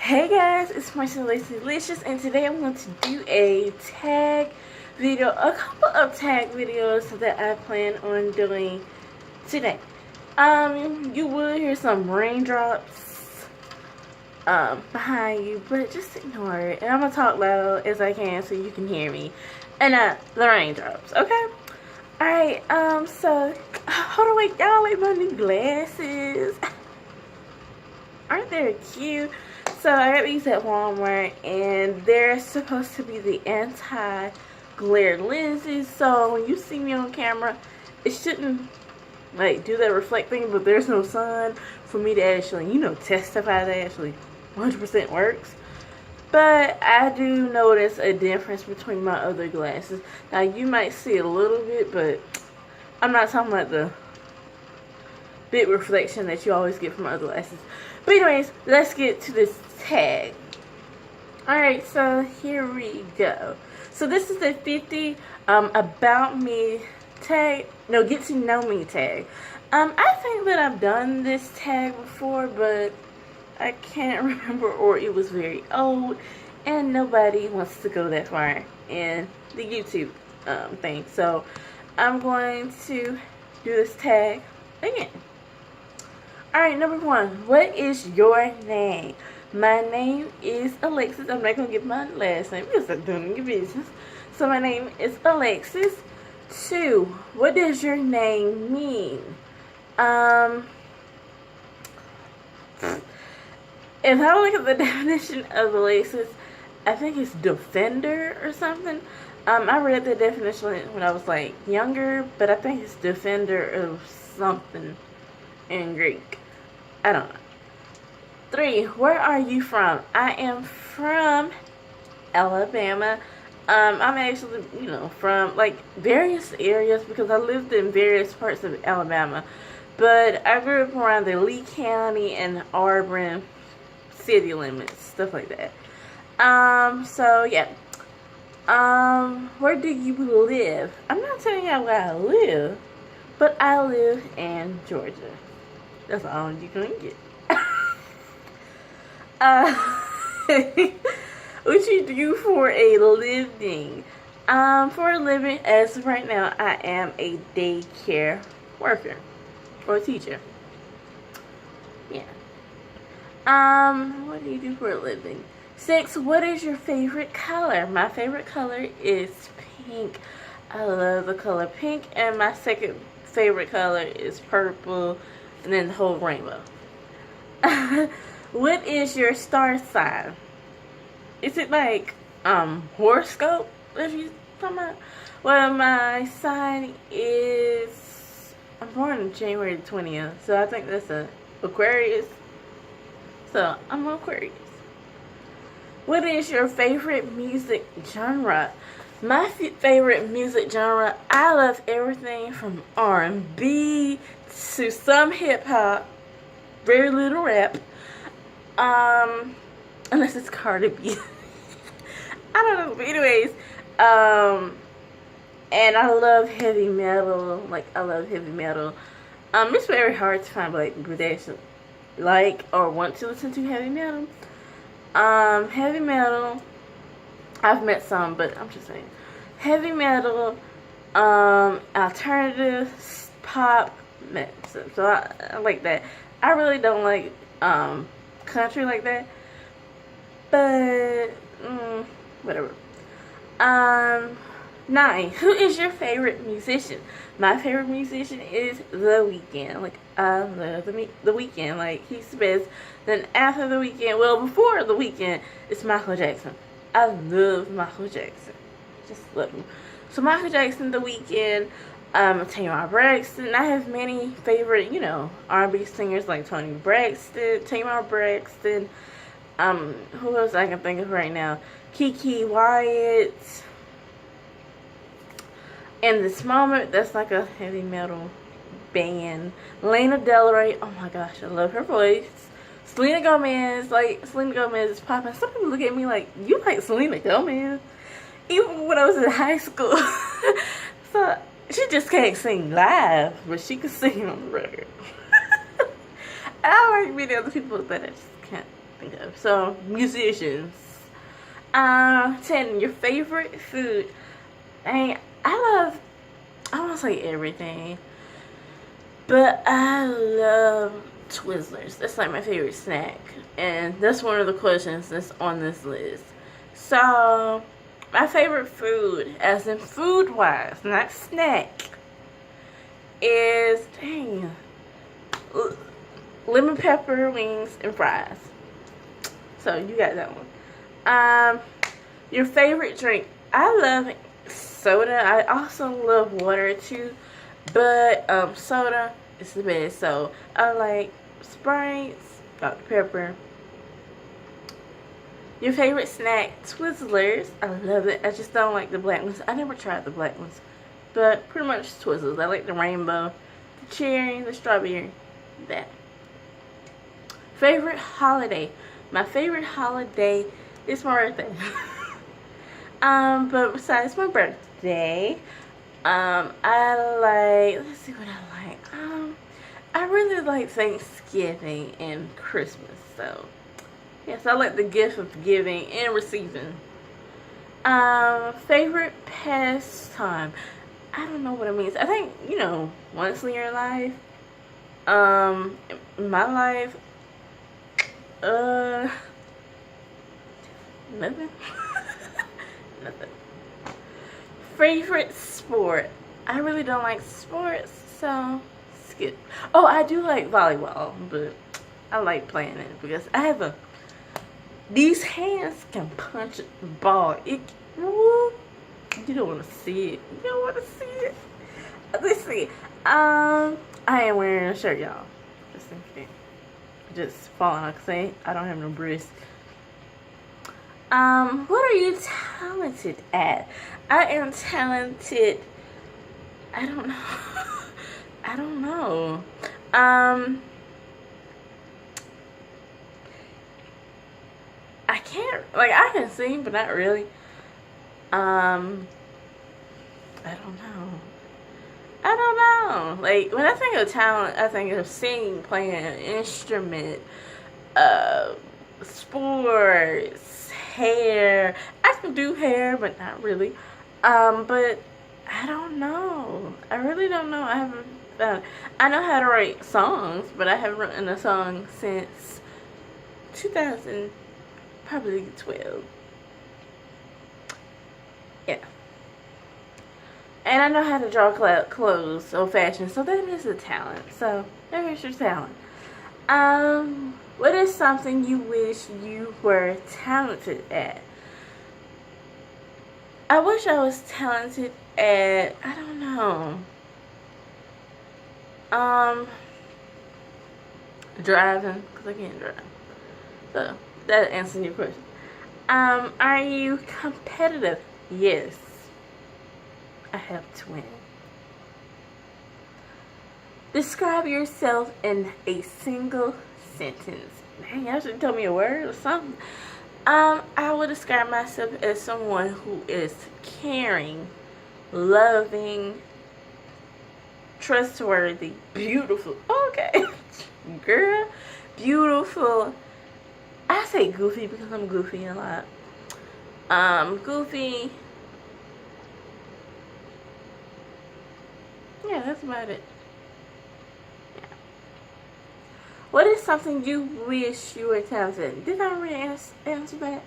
Hey guys, it's PrincessLexiseLicious, and today I'm going to do a tag video, a couple of tag videos that I plan on doing today. You will hear some raindrops behind you, but just ignore it. And I'm gonna talk loud as I can so you can hear me, and the raindrops. Okay. All right. So hold on, wait, y'all like my new glasses? Aren't they cute? So I got these at Walmart, and they're supposed to be the anti-glare lenses. So when you see me on camera, it shouldn't like do that reflect thing, but there's no sun for me to actually, testify that actually 100% works. But I do notice a difference between my other glasses. Now you might see a little bit, but I'm not talking about the big reflection that you always get from other glasses. But anyways, let's get to this tag. Alright, so here we go. So this is the 50 about me tag. No, get to know me tag. I think that I've done this tag before, but I can't remember, or it was very old and nobody wants to go that far in the YouTube thing. So I'm going to do this tag again. Alright, number one, what is your name? My name is Alexis. I'm not going to give my last name because I'm doing your business. So my name is Alexis. 2, what does your name mean? If I look at the definition of Alexis, I think it's defender or something. I read the definition when I was like younger, but I think it's defender of something in Greek. I don't know. 3, where are you from? I am from Alabama. I'm actually, from like various areas because I lived in various parts of Alabama. But I grew up around the Lee County and Auburn city limits, stuff like that. So yeah. Where do you live? I'm not telling you where I live, but I live in Georgia. That's all you're gonna get. What you do for a living? For a living, as of right now, I am a daycare worker or teacher. Yeah. What do you do for a living? 6, what is your favorite color? My favorite color is pink. I love the color pink, and my second favorite color is purple, and then the whole rainbow. What is your star sign? Is it like horoscope that you talking about? Well, my sign is, I'm born on January 20th, so I think that's a Aquarius. So I'm an Aquarius. What is your favorite music genre? My favorite music genre, I love everything from R&B to some hip hop, very little rap, unless it's Cardi B. I don't know, but anyways, and I love heavy metal. Like, I love heavy metal. It's very hard to find black people that actually like or want to listen to heavy metal. Heavy metal, I've met some, but I'm just saying, heavy metal, alternative, pop, so I like that. I really don't like, country like that, but, whatever. 9, who is your favorite musician? My favorite musician is The Weeknd. Like, I love The Weeknd. Like, he's the best. Then after The Weeknd, well, before The Weeknd, it's Michael Jackson. I love Michael Jackson. Just love him. So Michael Jackson, The Weeknd, Tamar Braxton. I have many favorite, R&B singers like Toni Braxton, Tamar Braxton. Who else I can think of right now? Kiki Wyatt. In this moment, that's like a heavy metal band. Lana Del Rey, oh my gosh, I love her voice. Selena Gomez is popping. Some people look at me like, you like Selena Gomez? Even when I was in high school. So, she just can't sing live, but she can sing on the record. I like many other people that I just can't think of. So, musicians. 10, your favorite food. And I won't say everything, but I love Twizzlers. That's like my favorite snack. And that's one of the questions that's on this list. So, my favorite food, as in food-wise, not snack, is, lemon pepper wings and fries. So, you got that one. Your favorite drink. I love soda. I also love water too, but soda is the best. So I like Sprites, Dr. Pepper. Your favorite snack. Twizzlers. I love it. I just don't like the black ones. I never tried the black ones, but pretty much Twizzlers. I like the rainbow, the cherry, the strawberry. That. Favorite holiday. My favorite holiday is my birthday. But besides my birthday, I like, let's see what I like. I really like Thanksgiving and Christmas. So, yes, I like the gift of giving and receiving. Favorite pastime. I don't know what it means. I think, once in your life. In my life, nothing. Nothing. Favorite sport. I really don't like sports, so skip. Oh, I do like volleyball, but I like playing it because I have these hands can punch the ball. You don't want to see it. You don't want to see it. Let's see. I am wearing a shirt, y'all. Just in case. Just falling off. Say I don't have no wrist. What are you talented at? I am talented. I don't know. I don't know. I can't, I can sing, but not really. I don't know. I don't know. When I think of talent, I think of singing, playing an instrument, sports, hair. I can do hair, but not really. But I don't know. I really don't know. I haven't found. I know how to write songs, but I haven't written a song since 2000, probably 12. Yeah. And I know how to draw clothes, so fashion. So that is a talent. So there is your talent. What is something you wish you were talented at? I wish I was talented at, I don't know. Driving, because I can't drive. So that answers your question. Are you competitive? Yes. I have twins. Describe yourself in a single sentence. Dang, y'all should tell me a word or something. I would describe myself as someone who is caring, loving, trustworthy, beautiful. Okay. Girl, beautiful. I say goofy because I'm goofy a lot. Goofy. Yeah, that's about it. Yeah. What is something you wish you were talented? Did I already answer that?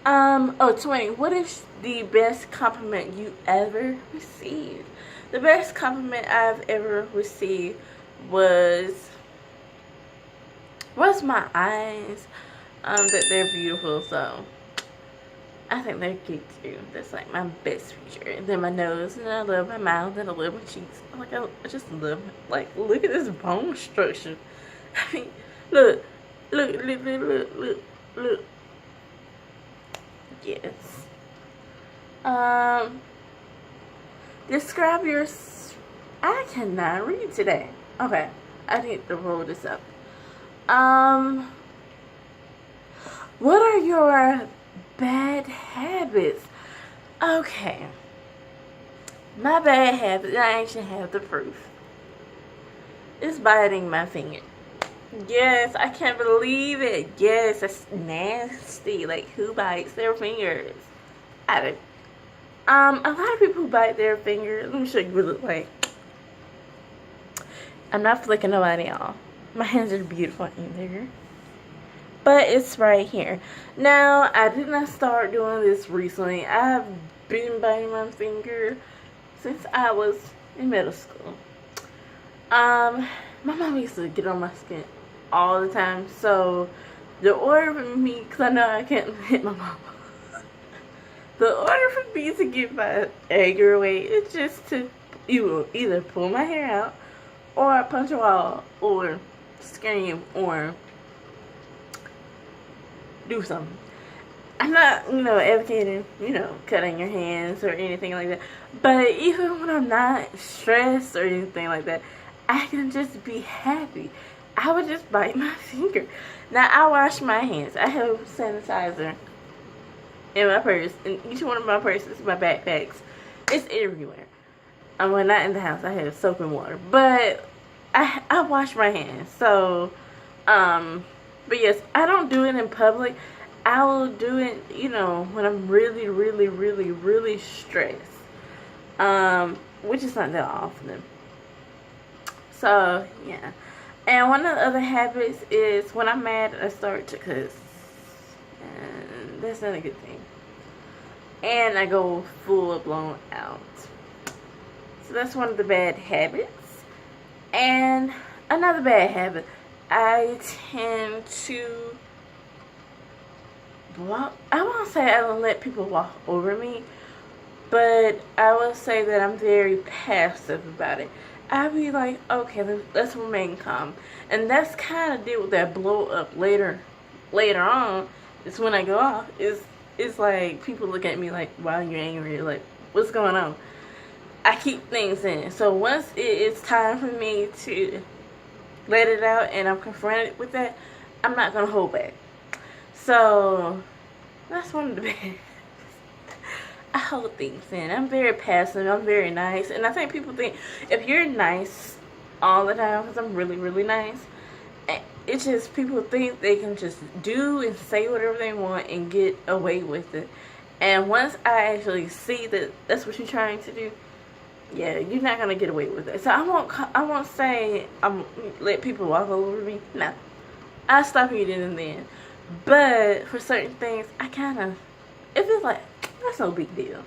20. What is the best compliment you ever received? The best compliment I've ever received was my eyes. That they're beautiful, so I think they're cute too. That's like my best feature. And then my nose, and I love my mouth, and I love my cheeks. I just love, look at this bone structure. I mean, look. Yes. Describe your, I cannot read today. Okay, I need to roll this up. What are your bad habits? Okay. My bad habit, I actually have the proof. It's biting my finger. Yes, I can't believe it. Yes, that's nasty. Like, who bites their fingers? I don't. A lot of people bite their fingers. Let me show you what it looks like. I'm not flicking nobody off. My hands are beautiful in there. But it's right here. Now, I did not start doing this recently. I've been biting my finger since I was in middle school. My mom used to get on my skin all the time. So, the order for me, because I know I can't hit my mama. The order for me to get my anger away is just to either pull my hair out, or punch a wall, or scream, or do something. I'm not, advocating, cutting your hands or anything like that. But even when I'm not stressed or anything like that, I can just be happy. I would just bite my finger. Now, I wash my hands. I have sanitizer in my purse. In each one of my purses, my backpacks. It's everywhere. Well, not in the house. I have soap and water. But I wash my hands. So, but yes, I don't do it in public. I will do it, when I'm really, really, really, really stressed. Which is not that often. So, yeah. And one of the other habits is when I'm mad, I start to cuss. And that's not a good thing. And I go full blown out. So that's one of the bad habits. And another bad habit, I tend to walk. I won't say I don't let people walk over me, but I will say that I'm very passive about it. I'll be like, okay, let's remain calm. And that's kind of deal with that blow up later on. It's when I go off. It's like people look at me like, why are you angry? Like, what's going on? I keep things in. So once it's time for me to let it out and I'm confronted with that, I'm not going to hold back. So that's one of the bad. I hold things in. I'm very passive. I'm very nice. And I think people think if you're nice all the time, because I'm really, really nice, it's just people think they can just do and say whatever they want and get away with it. And once I actually see that that's what you're trying to do, yeah, you're not going to get away with it. So I won't say let people walk over me. No. I stop you then and then. But for certain things, I kind of, if it's like, that's no big deal.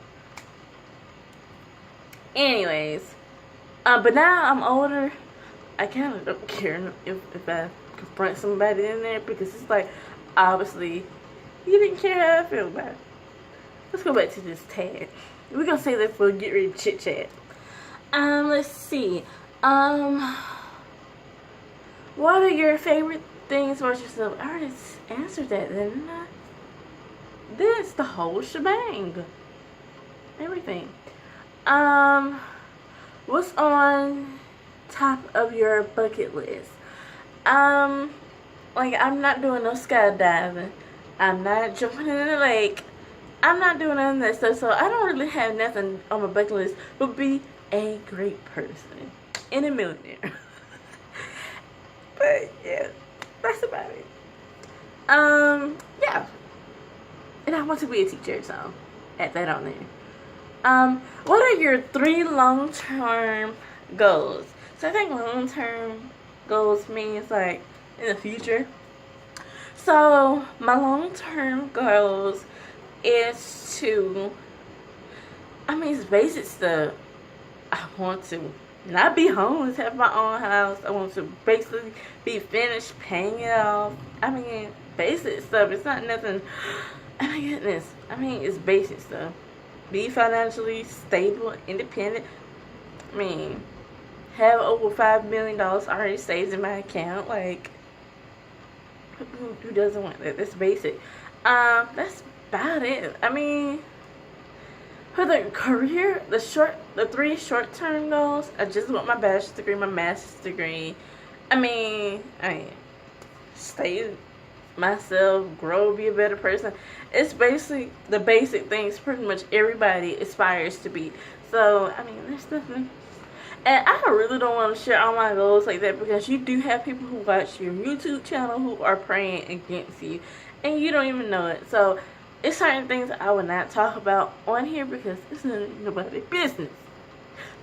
Anyways, but now I'm older, I kind of don't care if I confront somebody in there, because it's like, obviously, you didn't care how I feel about it. Let's go back to this tag. We're going to say that for get ready to chit chat. Let's see. What are your favorite things about yourself? I already answered that, didn't I? This, the whole shebang. Everything. What's on top of your bucket list? Like, I'm not doing no skydiving. I'm not jumping in the lake. I'm not doing none of that stuff, so I don't really have nothing on my bucket list but be a great person and a millionaire. But yeah, that's about it. Yeah. And I want to be a teacher, so add that on there. What are your 3 long-term goals? So I think long-term goals means like in the future. So my long-term goals is to, it's basic stuff. I want to not be homeless, have my own house. I want to basically be finished paying it off. Basic stuff. It's not nothing. Oh my goodness. It's basic stuff. Be financially stable, independent. Have over $5 million already saved in my account. Like, who doesn't want that? That's basic. That's about it. For the career, the 3 short-term goals, I just want my bachelor's degree, my master's degree. Stay myself, grow, be a better person. It's basically the basic things pretty much everybody aspires to be. So, there's nothing. And I really don't want to share all my goals like that, because you do have people who watch your YouTube channel who are praying against you, and you don't even know it. So it's certain things I would not talk about on here because it's nobody's business.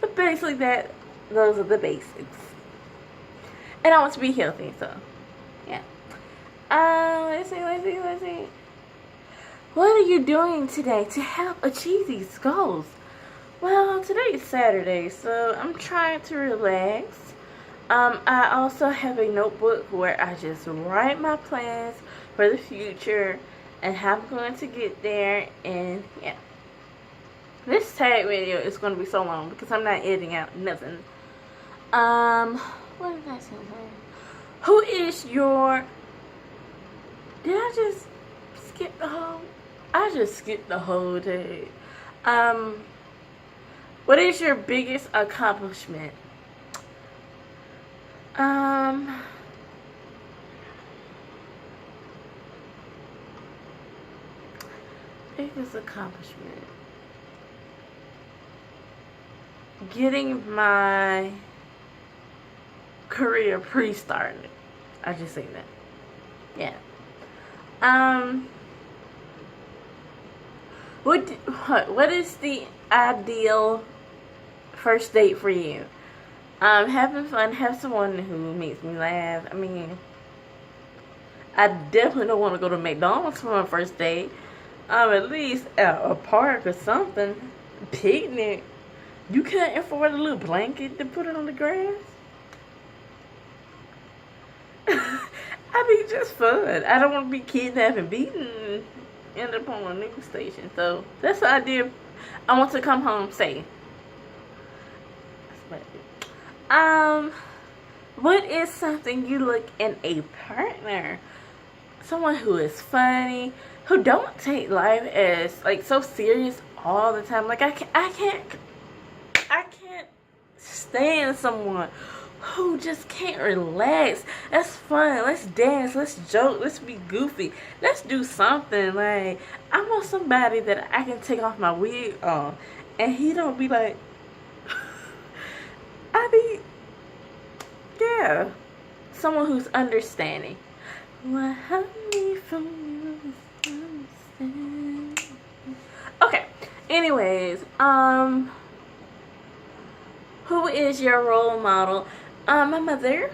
But basically those are the basics. And I want to be healthy, so yeah. Let's see. What are you doing today to help achieve these goals? Well, today is Saturday, so I'm trying to relax. I also have a notebook where I just write my plans for the future and how I'm going to get there, and yeah. This tag video is going to be so long because I'm not editing out nothing. What did I say? Who is your... Did I just skip the whole... I just skipped the whole day. What is your biggest accomplishment? Biggest accomplishment. Getting my career pre-started. I just say that. Yeah. What is the ideal first date for you? Having fun, have someone who makes me laugh. I mean, I definitely don't want to go to McDonald's for my first date. At least at a park or something. Picnic. You can't afford a little blanket to put it on the grass? I mean, just fun. I don't want to be kidnapped and beaten, end up on a news station. So that's the idea. I want to come home safe. What is something you look in a partner? Someone who is funny, who don't take life as like so serious all the time. Like I can't stand someone who just can't relax. That's fun. Let's dance. Let's joke. Let's be goofy. Let's do something. Like, I want somebody that I can take off my wig on, and he don't be like, yeah. Someone who's understanding. What help me from you is understanding. Okay. Anyways, who is your role model? My mother.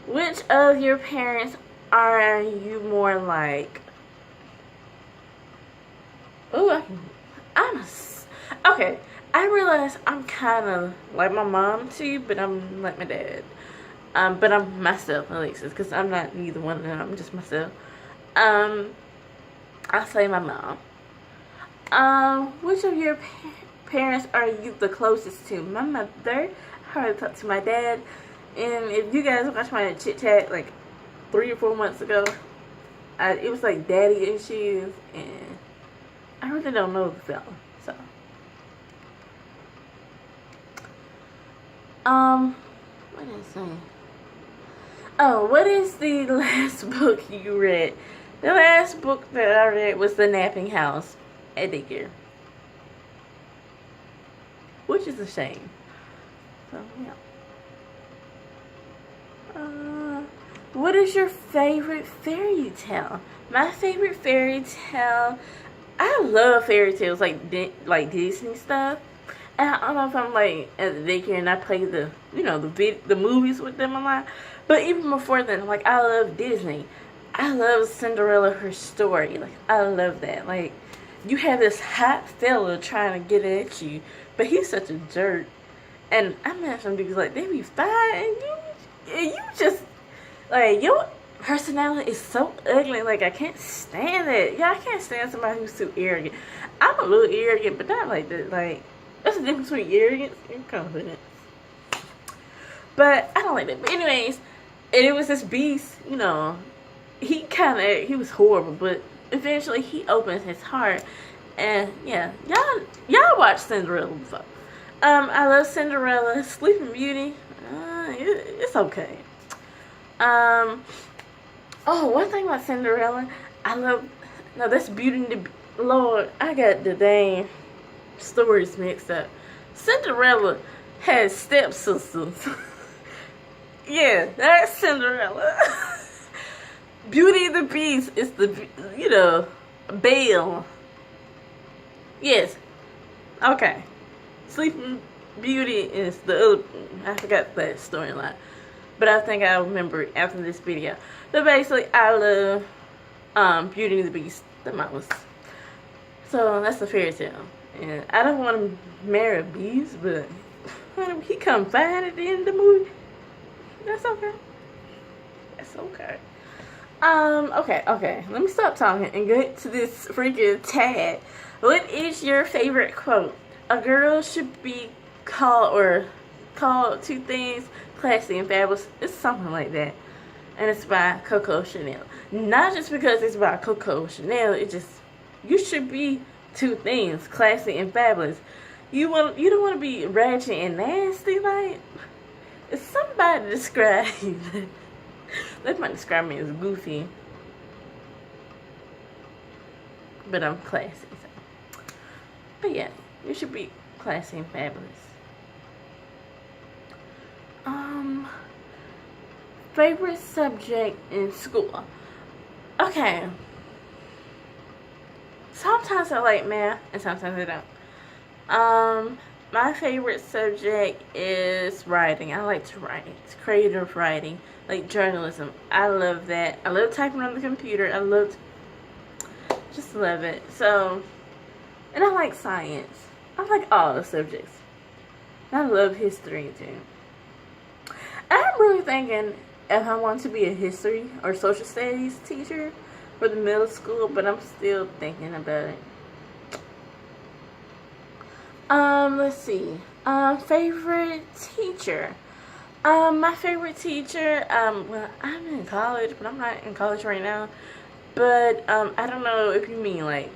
Which of your parents are you more like? Ooh, okay. I realize I'm kind of like my mom too, but I'm like my dad. But I'm myself, Alexis, because I'm not neither one of them. I'm just myself. I'll say my mom. Which of your parents are you the closest to? My mother. I already talked to my dad. And if you guys watched my chit chat like 3 or 4 months ago, it was like daddy issues, and I really don't know the fella. So, what did I say? Oh, what is the last book you read? The last book that I read was The Napping House at daycare, which is a shame. So, yeah. What is your favorite fairy tale? My favorite fairy tale, I love fairy tales like Disney stuff. And I don't know if I'm like at the daycare and I play the movies with them a lot. But even before then, like, I love Disney. I love Cinderella, her story. Like, I love that. Like, you have this hot fella trying to get at you, but he's such a jerk. And I met some dudes like, they be fine, and you just, like, your personality is so ugly. Like, I can't stand it. Yeah, I can't stand somebody who's too arrogant. I'm a little arrogant, but not like that. Like, there's a difference between arrogance and confidence. But I don't like that. But anyways, and it was this beast, he was horrible, but eventually he opens his heart. And yeah, y'all watch Cinderella before. I love Cinderella. Sleeping Beauty, it's okay. Oh, one thing about Cinderella, that's Beauty and Lord, I got the dang stories mixed up. Cinderella, has stepsisters. Yeah, that's Cinderella. Beauty and the Beast is the, Belle. Yes. Okay. Sleeping Beauty is the other, I forgot that storyline. But I think I'll remember it after this video. But basically, I love Beauty and the Beast the most. So that's a fairy tale. And I don't want to marry a beast, but he come fine at the end of the movie. That's okay. That's okay. Okay. Let me stop talking and get to this freaking tag. What is your favorite quote? A girl should be called two things, classy and fabulous. It's something like that. And it's by Coco Chanel. Not just because it's by Coco Chanel, you should be two things, classy and fabulous. You don't want to be ratchet and nasty, like. If somebody describe you, they might describe me as goofy, but I'm classy. So. But yeah, you should be classy and fabulous. Favorite subject in school? Okay. Sometimes I like math, and sometimes I don't. My favorite subject is writing. I like to write. It's creative writing, like journalism. I love that. I love typing on the computer. Just love it. So, and I like science. I like all the subjects. I love history too. I'm really thinking if I want to be a history or social studies teacher for the middle school, but I'm still thinking about it. Let's see. Favorite teacher. My favorite teacher, well, I'm in college, but I'm not in college right now. But, I don't know if you mean, like,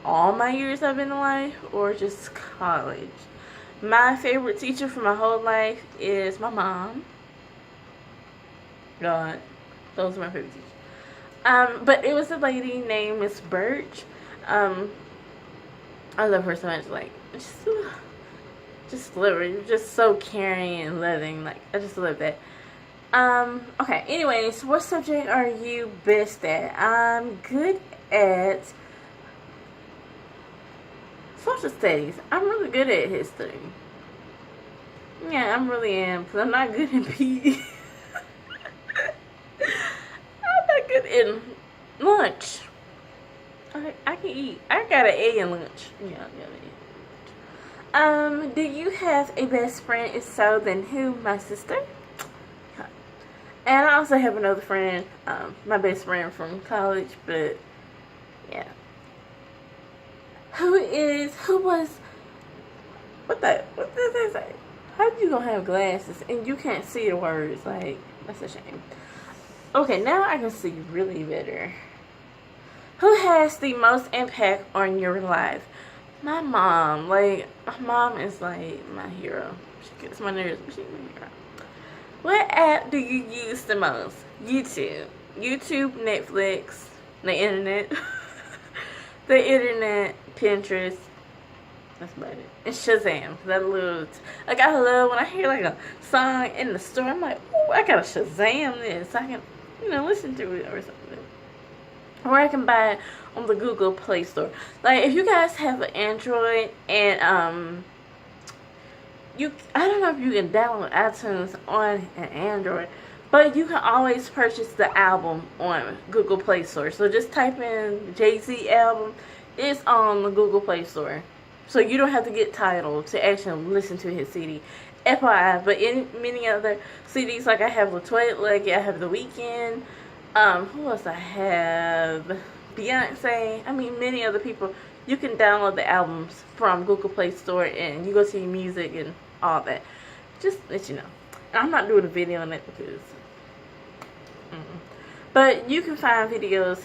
all my years I've been in life or just college. My favorite teacher for my whole life is my mom. God, those are my favorite teachers. But it was a lady named Miss Birch. I love her so much, like, just love her. You're just so caring and loving. Like, I just love that. Okay, anyways, what subject are you best at? I'm good at social studies. I'm really good at history. Yeah, I really am, because I'm not good in PE. I'm not good in lunch. I can eat. I got an A in lunch. Yeah. Do you have a best friend? If so, then who? My sister. And I also have another friend, my best friend from college, but yeah. What did they say? How you gonna have glasses and you can't see the words? Like, that's a shame. Okay, now I can see really better. Who has the most impact on your life? My mom. Like, my mom is like my hero. She gets my nerves, but she's my hero. What app do you use the most? YouTube, Netflix, the internet, Pinterest. That's about it. And Shazam. I love when I hear like a song in the store. I'm like, oh, I gotta Shazam this. I can, listen to it or something. Or I can buy it on the Google Play Store. Like, if you guys have an Android and I don't know if you can download iTunes on an Android, but you can always purchase the album on Google Play Store. So just type in Jay-Z album. It's on the Google Play Store. So you don't have to get Tidal to actually listen to his CD. FYI, but in many other CDs, like I have Latoya Luckett, I have The Weeknd, who else I have? Beyonce. I mean, many other people. You can download the albums from Google Play Store and you go to your music and all that. Just let you know. I'm not doing a video on it because... But you can find videos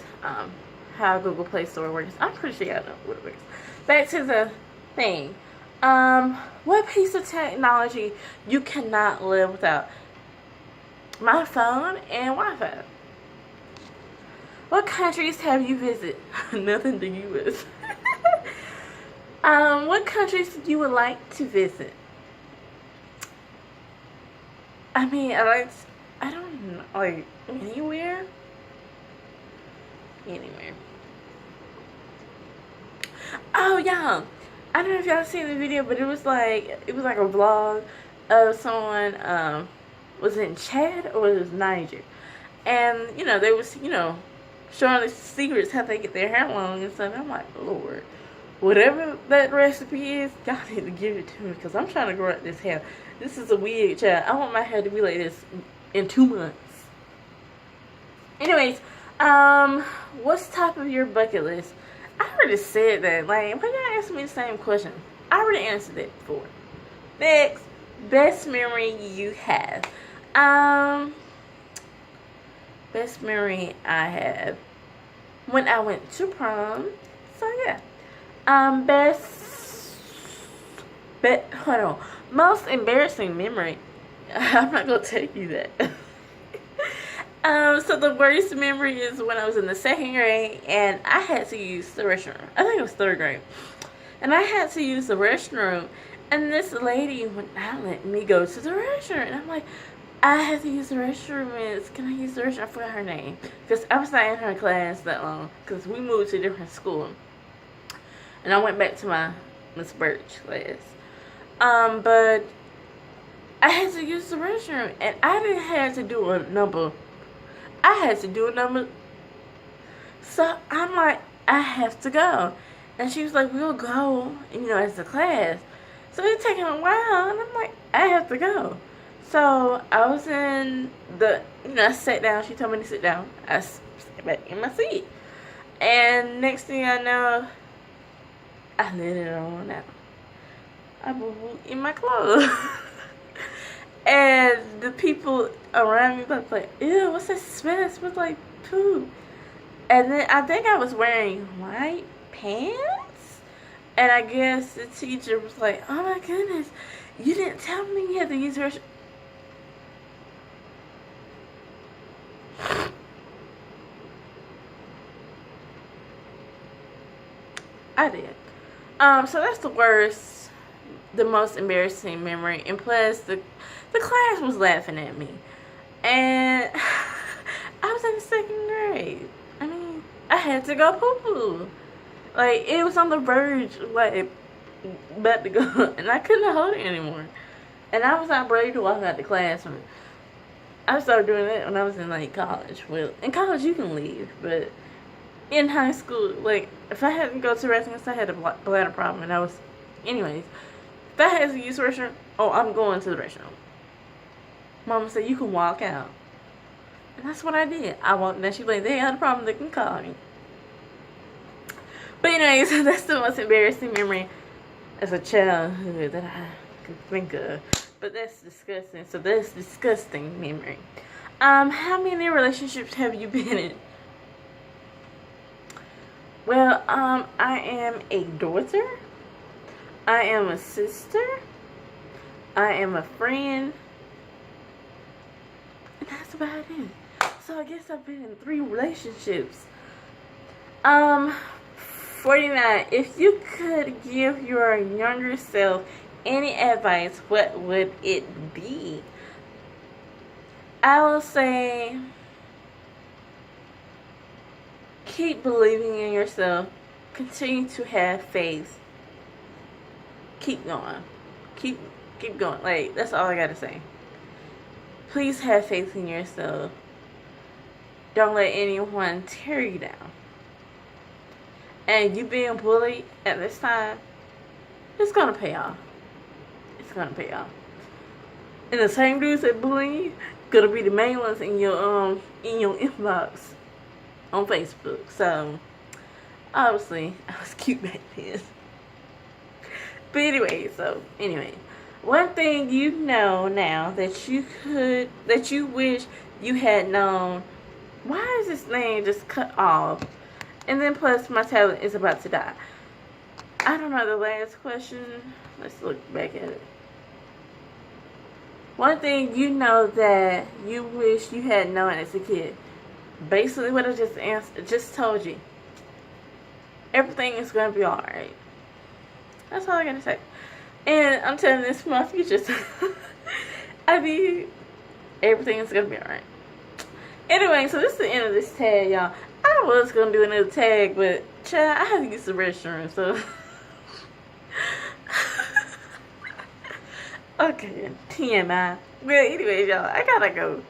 how Google Play Store works. I'm pretty sure y'all know what it works. Back to the thing. What piece of technology you cannot live without? My phone and Wi-Fi. What countries have you visited? Nothing to U.S. What countries you would like to visit? I mean, I don't know, like, anywhere. Oh, yeah. I don't know if y'all seen the video, but it was like a vlog of someone, was in Chad or it was Niger. And, they was, showing the secrets how they get their hair long and stuff. I'm like, Lord, whatever that recipe is, y'all need to give it to me because I'm trying to grow out this hair. This is a wig, child. I want my hair to be like this in 2 months. Anyways, what's top of your bucket list? I already said that. Like, why y'all asking me the same question? I already answered that before. Next, best memory you have. Best memory I have when I went to prom. So yeah. Hold on. Most embarrassing memory. I'm not gonna tell you that. So the worst memory is when I was in the 2nd grade and I had to use the restroom. I think it was 3rd grade. And I had to use the restroom and this lady would not let me go to the restroom. And I'm like, I have to use the restroom, miss. Can I use the restroom? I forgot her name. Because I was not in her class that long. Because we moved to a different school. And I went back to my Miss Birch class. But I had to use the restroom. And I didn't have to do a number. I had to do a number. So I'm like, I have to go. And she was like, we'll go, as a class. So it's taking a while. And I'm like, I have to go. So I was in the, I sat down. She told me to sit down. I sat back in my seat. And next thing I know, I let it on out. I boo-boo in my clothes. And the people around me was like, ew, what's that smell? It smells like poo. And then I think I was wearing white pants. And I guess the teacher was like, oh my goodness, you didn't tell me you had to use your... I did. So that's the worst, the most embarrassing memory. And plus, the class was laughing at me. And I was in the 2nd grade. I mean, I had to go poo-poo. Like, it was on the verge, like, about to go. And I couldn't hold it anymore. And I was not brave to walk out the classroom. I started doing that when I was in, like, college. Well, in college, you can leave, but in high school, like, if I had to go to restaurants, I had a bladder problem, and I was, anyways, if I had to use the restroom, oh, I'm going to the restroom. Mama said, you can walk out. And that's what I did. I walked, and she was like, they had a problem, they can call me. But anyways, that's the most embarrassing memory as a childhood that I can think of. But that's disgusting. So that's disgusting memory. How many relationships have you been in? Well, I am a daughter. I am a sister. I am a friend. And that's about it. So I guess I've been in 3 relationships. 49. If you could give your younger self any advice, what would it be? I will say, keep believing in yourself. Continue to have faith. Keep going. Keep going. Like, that's all I gotta say. Please have faith in yourself. Don't let anyone tear you down. And you being bullied at this time, it's gonna pay off. It's gonna pay off. And the same dudes that bully you gonna be the main ones in your inbox on Facebook. So obviously I was cute back then. But anyway, one thing you know now that you wish you had known. Why is this name just cut off? And then plus my tablet is about to die. I don't know the last question. Let's look back at it. One thing you know that you wish you had known as a kid. Basically what I just told you. Everything is going to be alright. That's all I gotta say. And I'm telling this for my future. I be Everything's gonna be alright. Anyway, so this is the end of this tag, y'all. I was gonna do another tag, but child, I have to get some restroom, so okay, TMI. Well, anyways, y'all, I gotta go.